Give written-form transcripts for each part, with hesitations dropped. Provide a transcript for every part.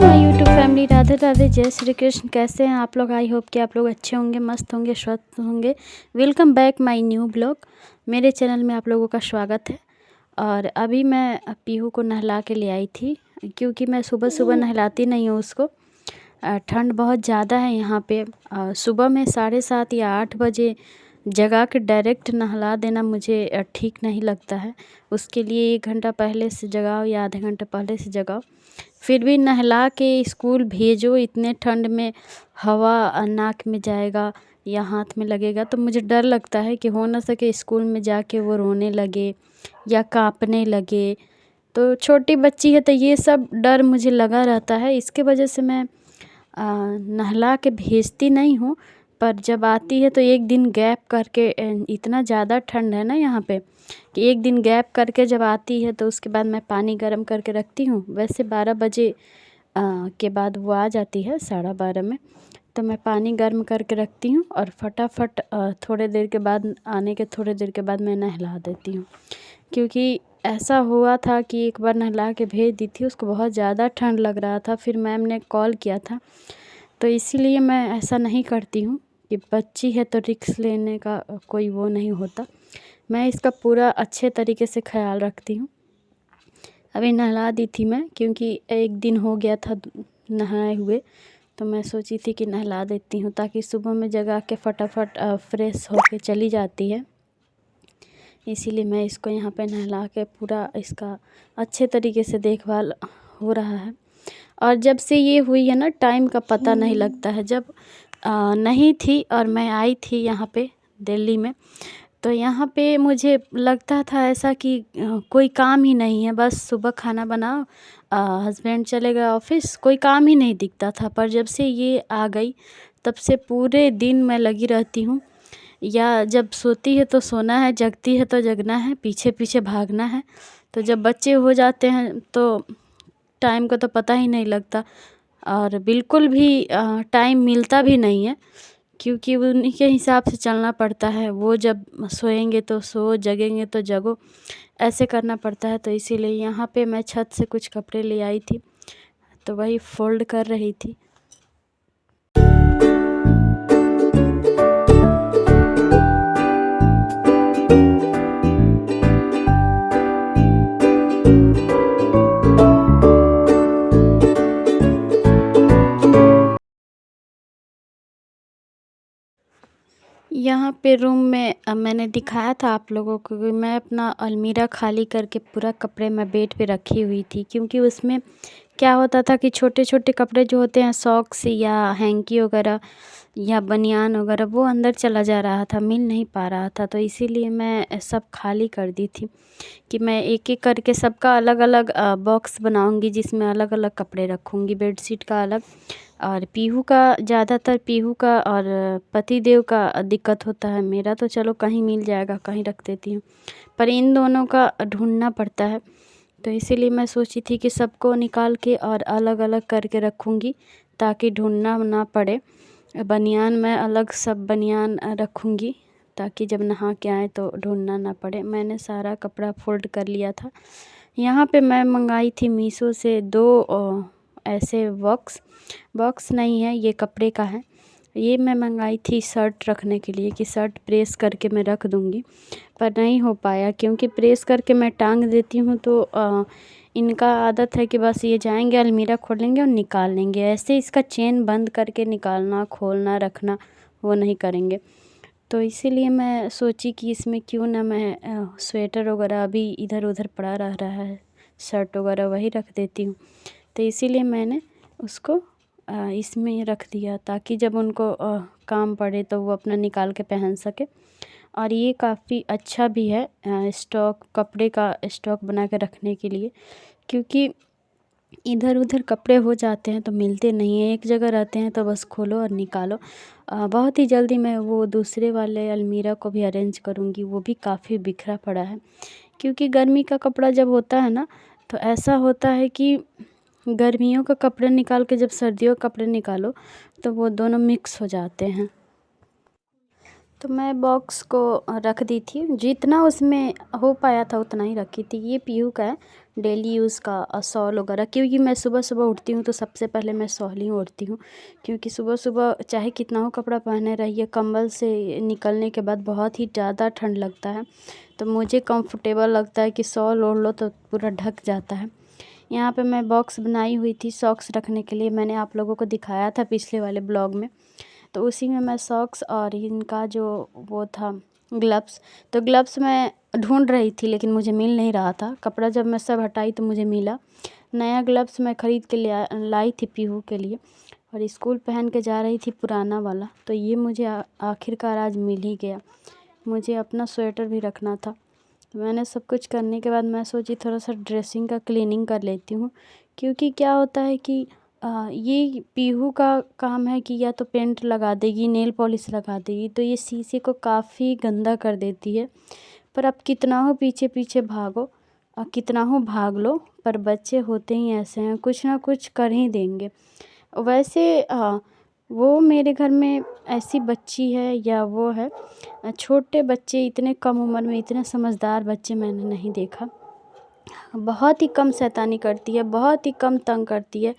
My YouTube family, Radhe Radhe, जय श्री कृष्ण। कैसे हैं आप लोग? आई होप कि आप लोग अच्छे होंगे, मस्त होंगे, स्वस्थ होंगे। Welcome back my new blog. मेरे चैनल में आप लोगों का स्वागत है। और अभी मैं पीहू को नहला के ले आई थी, क्योंकि मैं सुबह सुबह नहलाती नहीं हूँ उसको। ठंड बहुत ज़्यादा है यहाँ पे। सुबह में 7:30 या 8 बजे जगा के डायरेक्ट नहला देना मुझे ठीक नहीं लगता है। उसके लिए 1 घंटा पहले से जगाओ या आधे घंटे पहले से जगाओ, फिर भी नहला के स्कूल भेजो। इतने ठंड में हवा नाक में जाएगा या हाथ में लगेगा तो मुझे डर लगता है कि हो ना सके स्कूल में जाके वो रोने लगे या काँपने लगे। तो छोटी बच्ची है तो ये सब डर मुझे लगा रहता है। इसके वजह से मैं नहला के भेजती नहीं हूँ। पर जब आती है तो एक दिन गैप करके, इतना ज़्यादा ठंड है ना यहाँ पे, कि एक दिन गैप करके जब आती है तो उसके बाद मैं पानी गर्म करके रखती हूँ। वैसे 12 बजे के बाद वो आ जाती है, 12:30 में, तो मैं पानी गर्म करके रखती हूँ और फटाफट थोड़े देर के बाद, आने के थोड़े देर के बाद मैं नहला देती हूँ। क्योंकि ऐसा हुआ था कि एक बार नहला के भेज दी थी, उसको बहुत ज़्यादा ठंड लग रहा था, फिर मैम ने कॉल किया था। तो इसीलिए मैं ऐसा नहीं करती हूँ कि बच्ची है तो रिस्क लेने का कोई वो नहीं होता। मैं इसका पूरा अच्छे तरीके से ख्याल रखती हूँ। अभी नहला दी थी मैं, क्योंकि एक दिन हो गया था नहाए हुए, तो मैं सोची थी कि नहला देती हूँ ताकि सुबह में जगा के फटाफट फ्रेश होके चली जाती है। इसीलिए मैं इसको यहाँ पे नहला के पूरा इसका अच्छे तरीके से देखभाल हो रहा है। और जब से ये हुई है ना, टाइम का पता नहीं लगता है। जब नहीं थी और मैं आई थी यहाँ पे दिल्ली में, तो यहाँ पे मुझे लगता था ऐसा कि कोई काम ही नहीं है, बस सुबह खाना बनाओ, हस्बैंड चले गए ऑफिस, कोई काम ही नहीं दिखता था। पर जब से ये आ गई तब से पूरे दिन मैं लगी रहती हूँ। या जब सोती है तो सोना है, जगती है तो जगना है, पीछे पीछे भागना है। तो जब बच्चे हो जाते हैं तो टाइम का तो पता ही नहीं लगता, और बिल्कुल भी टाइम मिलता भी नहीं है, क्योंकि उन्हीं के हिसाब से चलना पड़ता है। वो जब सोएंगे तो सो, जगेंगे तो जगो, ऐसे करना पड़ता है। तो इसीलिए यहाँ पे मैं छत से कुछ कपड़े ले आई थी, तो वही फोल्ड कर रही थी। यहाँ पे रूम में मैंने दिखाया था आप लोगों को कि मैं अपना अलमीरा खाली करके पूरा कपड़े मैं बेड पे रखी हुई थी। क्योंकि उसमें क्या होता था कि छोटे छोटे कपड़े जो होते हैं, सॉक्स या हैंकी वगैरह या बनियान वगैरह, वो अंदर चला जा रहा था, मिल नहीं पा रहा था। तो इसीलिए मैं सब खाली कर दी थी कि मैं एक एक करके सबका अलग अलग बॉक्स बनाऊंगी, जिसमें अलग अलग कपड़े रखूंगी। बेडशीट का अलग, और पीहू का, ज़्यादातर पीहू का और पति देव का दिक्कत होता है। मेरा तो चलो कहीं मिल जाएगा, कहीं रख देती हूँ, पर इन दोनों का ढूंढना पड़ता है। तो इसीलिए मैं सोची थी कि सबको निकाल के और अलग अलग करके रखूँगी, ताकि ढूंढना ना पड़े। बनियान मैं अलग सब बनियान रखूँगी, ताकि जब नहा के आए तो ढूंढना ना पड़े। मैंने सारा कपड़ा फोल्ड कर लिया था। यहाँ पे मैं मंगाई थी मीशो से 2 ऐसे बॉक्स नहीं है, ये कपड़े का है। ये मैं मंगाई थी शर्ट रखने के लिए, कि शर्ट प्रेस करके मैं रख दूँगी, पर नहीं हो पाया। क्योंकि प्रेस करके मैं टांग देती हूँ तो इनका आदत है कि बस ये जाएंगे, अलमीरा खोलेंगे और निकाल लेंगे। ऐसे इसका चेन बंद करके निकालना, खोलना, रखना वो नहीं करेंगे। तो इसीलिए मैं सोची कि इसमें क्यों ना मैं स्वेटर वगैरह अभी इधर उधर पड़ा रह रहा है, शर्ट वगैरह वही रख देती हूँ। तो इसीलिए मैंने उसको इसमें रख दिया, ताकि जब उनको काम पड़े तो वो अपना निकाल के पहन सके। और ये काफ़ी अच्छा भी है स्टॉक, कपड़े का स्टॉक बना के रखने के लिए। क्योंकि इधर उधर कपड़े हो जाते हैं तो मिलते नहीं हैं, एक जगह रहते हैं तो बस खोलो और निकालो। बहुत ही जल्दी मैं वो दूसरे वाले अलमीरा को भी अरेंज करूँगी, वो भी काफ़ी बिखरा पड़ा है। क्योंकि गर्मी का कपड़ा जब होता है ना, तो ऐसा होता है कि गर्मियों का कपड़े निकाल के जब सर्दियों का कपड़े निकालो तो वो दोनों मिक्स हो जाते हैं। तो मैं बॉक्स को रख दी थी, जितना उसमें हो पाया था उतना ही रखी थी। ये पीहू का है, डेली यूज़ का शॉल वगैरह, क्योंकि मैं सुबह सुबह उठती हूँ तो सबसे पहले मैं शॉल ही ओढ़ती हूँ। क्योंकि सुबह सुबह चाहे कितना हो कपड़ा पहने रहिए, कंबल से निकलने के बाद बहुत ही ज़्यादा ठंड लगता है, तो मुझे कंफर्टेबल लगता है कि शॉल ओढ़ लो तो पूरा ढक जाता है। यहाँ पे मैं बॉक्स बनाई हुई थी सॉक्स रखने के लिए, मैंने आप लोगों को दिखाया था पिछले वाले ब्लॉग में। तो उसी में मैं सॉक्स और इनका जो वो था ग्लव्स, तो ग्लव्स मैं ढूंढ रही थी लेकिन मुझे मिल नहीं रहा था। कपड़ा जब मैं सब हटाई तो मुझे मिला। नया ग्लव्स मैं ख़रीद के लाई थी पीहू के लिए, और स्कूल पहन के जा रही थी पुराना वाला, तो ये मुझे आखिरकार आज मिल ही गया। मुझे अपना स्वेटर भी रखना था। मैंने सब कुछ करने के बाद मैं सोची थोड़ा सा ड्रेसिंग का क्लीनिंग कर लेती हूँ, क्योंकि क्या होता है कि ये पीहू का काम है कि या तो पेंट लगा देगी, नेल पॉलिश लगा देगी, तो ये शीशे को काफ़ी गंदा कर देती है। पर अब कितना हो पीछे पीछे भागो और कितना हो भाग लो, पर बच्चे होते ही ऐसे हैं, कुछ ना कुछ कर ही देंगे। वैसे वो मेरे घर में ऐसी बच्ची है या वो है, छोटे बच्चे इतने कम उम्र में इतने समझदार बच्चे मैंने नहीं देखा। बहुत ही कम शैतानी करती है, बहुत ही कम तंग करती है।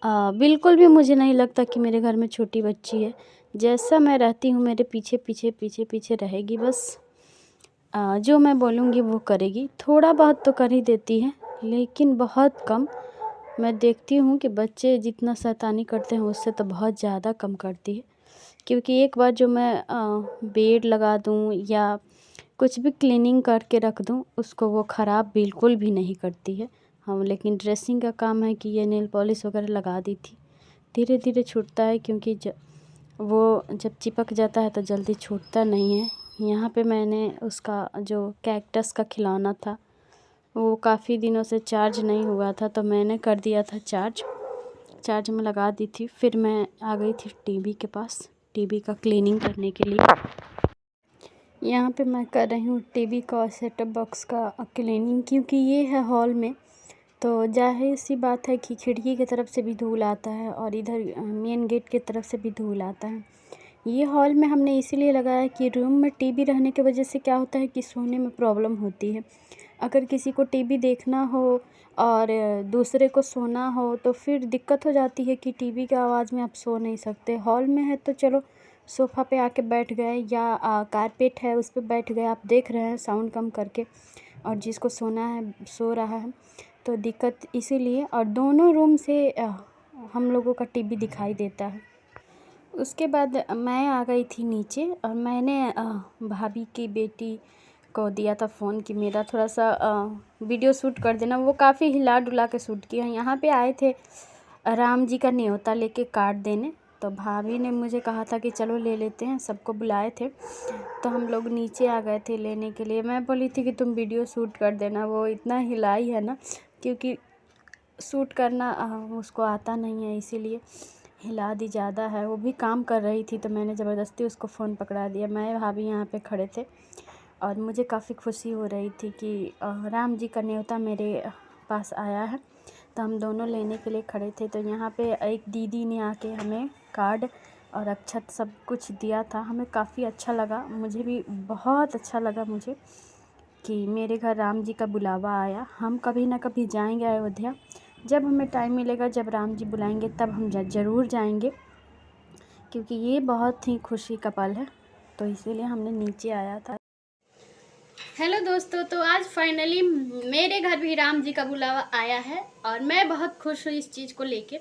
बिल्कुल भी मुझे नहीं लगता कि मेरे घर में छोटी बच्ची है। जैसा मैं रहती हूँ मेरे पीछे पीछे पीछे पीछे रहेगी बस। जो मैं बोलूँगी वो करेगी। थोड़ा बहुत तो कर ही देती है लेकिन बहुत कम। मैं देखती हूँ कि बच्चे जितना शैतानी करते हैं उससे तो बहुत ज़्यादा कम करती है। क्योंकि एक बार जो मैं बेड लगा दूँ या कुछ भी क्लीनिंग करके रख दूँ, उसको वो ख़राब बिल्कुल भी नहीं करती है। हाँ, लेकिन ड्रेसिंग का काम है कि ये नेल पॉलिश वगैरह लगा दी थी। धीरे धीरे छूटता है, क्योंकि वो जब चिपक जाता है तो जल्दी छूटता नहीं है। यहाँ पे मैंने उसका जो कैक्टस का खिलौना था वो काफ़ी दिनों से चार्ज नहीं हुआ था, तो मैंने कर दिया था चार्ज में लगा दी थी। फिर मैं आ गई थी टीवी के पास, टीवी का क्लीनिंग करने के लिए। यहाँ पे मैं कर रही हूँ टीवी का और सेटअप बॉक्स का क्लीनिंग, क्योंकि ये है हॉल में, तो जाहिर सी बात है कि खिड़की की तरफ से भी धूल आता है और इधर मेन गेट की तरफ से भी धूल आता है। ये हॉल में हमने इसीलिए लगाया कि रूम में टीवी रहने की वजह से क्या होता है कि सोने में प्रॉब्लम होती है। अगर किसी को टीवी देखना हो और दूसरे को सोना हो तो फिर दिक्कत हो जाती है कि टीवी की आवाज़ में आप सो नहीं सकते। हॉल में है तो चलो सोफ़ा पे आके बैठ गए या कारपेट है उस पे बैठ गए, आप देख रहे हैं साउंड कम करके, और जिसको सोना है सो रहा है। तो दिक्कत इसीलिए, और दोनों रूम से हम लोगों का टीवी दिखाई देता है। उसके बाद मैं आ गई थी नीचे और मैंने भाभी की बेटी को दिया था फ़ोन कि मेरा थोड़ा सा वीडियो शूट कर देना। वो काफ़ी हिला डुला के शूट किया। यहाँ पे आए थे राम जी का न्योता लेके कार्ड देने, तो भाभी ने मुझे कहा था कि चलो ले लेते हैं, सबको बुलाए थे, तो हम लोग नीचे आ गए थे लेने के लिए। मैं बोली थी कि तुम वीडियो शूट कर देना, वो इतना हिलाई है ना, क्योंकि शूट करना उसको आता नहीं है, इसीलिए हिला दी ज़्यादा है। वो भी काम कर रही थी तो मैंने ज़बरदस्ती उसको फ़ोन पकड़ा दिया। मैं भाभी यहाँ पे खड़े थे और मुझे काफ़ी खुशी हो रही थी कि राम जी का न्योता मेरे पास आया है, तो हम दोनों लेने के लिए खड़े थे। तो यहाँ पे एक दीदी ने आके हमें कार्ड और अक्षत सब कुछ दिया था। हमें काफ़ी अच्छा लगा, मुझे भी बहुत अच्छा लगा मुझे कि मेरे घर राम जी का बुलावा आया। हम कभी ना कभी जाएंगे अयोध्या, जब हमें टाइम मिलेगा, जब राम जी बुलाएंगे तब हम ज़रूर जाएंगे, क्योंकि ये बहुत ही खुशी का पल है, तो इसीलिए हमने नीचे आया था। हेलो दोस्तों, तो आज फाइनली मेरे घर भी राम जी का बुलावा आया है और मैं बहुत खुश हूँ इस चीज़ को लेके,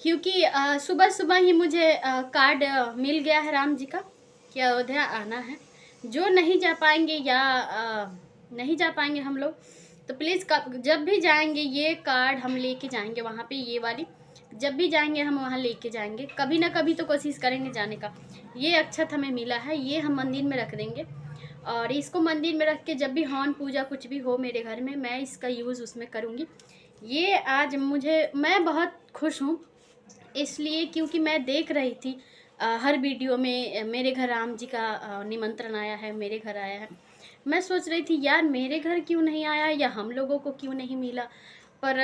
क्योंकि सुबह सुबह ही मुझे कार्ड मिल गया है राम जी का कि अयोध्या आना है। जो नहीं जा पाएंगे या नहीं जा पाएंगे हम लोग, तो प्लीज़ जब भी जाएंगे ये कार्ड हम लेके जाएंगे वहाँ पे, ये वाली जब भी जाएंगे हम वहाँ लेके जाएंगे, कभी ना कभी तो कोशिश करेंगे जाने का। ये अक्षत हमें मिला है, ये हम मंदिर में रख देंगे और इसको मंदिर में रख के जब भी हवन पूजा कुछ भी हो मेरे घर में, मैं इसका यूज़ उसमें करूँगी। ये आज मैं बहुत खुश हूँ इसलिए, क्योंकि मैं देख रही थी हर वीडियो में मेरे घर राम जी का निमंत्रण आया है, मेरे घर आया है। मैं सोच रही थी यार मेरे घर क्यों नहीं आया या हम लोगों को क्यों नहीं मिला, पर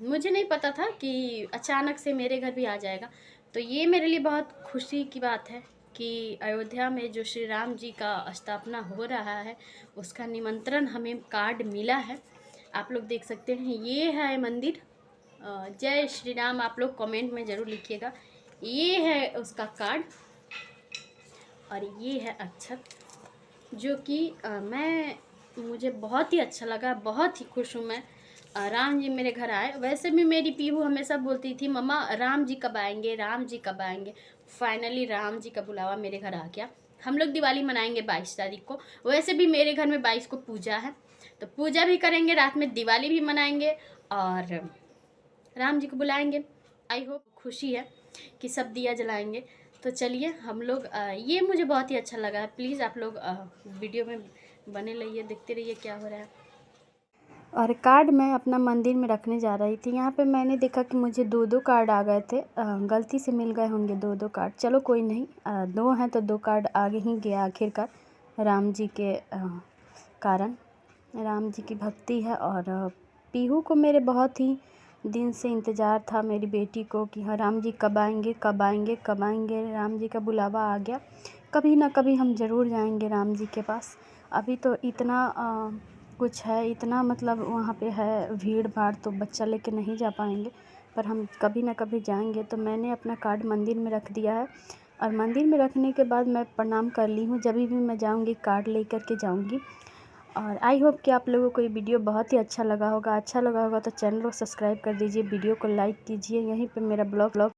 मुझे नहीं पता था कि अचानक से मेरे घर भी आ जाएगा। तो ये मेरे लिए बहुत खुशी की बात है कि अयोध्या में जो श्री राम जी का स्थापना हो रहा है उसका निमंत्रण हमें कार्ड मिला है। आप लोग देख सकते हैं, ये है मंदिर। जय श्री राम आप लोग कमेंट में ज़रूर लिखिएगा। ये है उसका कार्ड और ये है अक्षत, जो कि मुझे बहुत ही अच्छा लगा, बहुत ही खुश हूँ मैं। राम जी मेरे घर आए। वैसे भी मेरी पीहू हमेशा बोलती थी, मम्मा राम जी कब आएंगे, राम जी कब आएंगे। फाइनली राम जी का बुलावा मेरे घर आ गया। हम लोग दिवाली मनाएंगे 22 तारीख को। वैसे भी मेरे घर में 22 को पूजा है, तो पूजा भी करेंगे, रात में दिवाली भी मनाएंगे और राम जी को बुलाएंगे। आई होप खुशी है कि सब दिया जलाएंगे। तो चलिए हम लोग ये मुझे बहुत ही अच्छा लगा है। प्लीज़ आप लोग वीडियो में बने रहिए, देखते रहिए क्या हो रहा है। और कार्ड मैं अपना मंदिर में रखने जा रही थी। यहाँ पे मैंने देखा कि मुझे 2-2 कार्ड आ गए थे। गलती से मिल गए होंगे 2-2 कार्ड। चलो कोई नहीं, 2 हैं तो 2 कार्ड आगे ही गया आखिरकार, राम जी के कारण। राम जी की भक्ति है। और पीहू को मेरे बहुत ही दिन से इंतज़ार था, मेरी बेटी को, कि हाँ राम जी कब आएंगे, कब आएंगे, कब आएंगे। राम जी का बुलावा आ गया। कभी ना कभी हम ज़रूर जाएंगे राम जी के पास। अभी तो इतना कुछ है, इतना मतलब वहाँ पे है भीड़ भाड़, तो बच्चा लेके नहीं जा पाएंगे, पर हम कभी ना कभी जाएंगे। तो मैंने अपना कार्ड मंदिर में रख दिया है और मंदिर में रखने के बाद मैं प्रणाम कर ली हूँ। जब भी मैं जाऊँगी कार्ड लेकर के जाऊँगी। और आई होप कि आप लोगों को ये वीडियो बहुत ही अच्छा लगा होगा। अच्छा लगा होगा तो चैनल को सब्सक्राइब कर दीजिए, वीडियो को लाइक कीजिए। यहीं पे मेरा ब्लॉग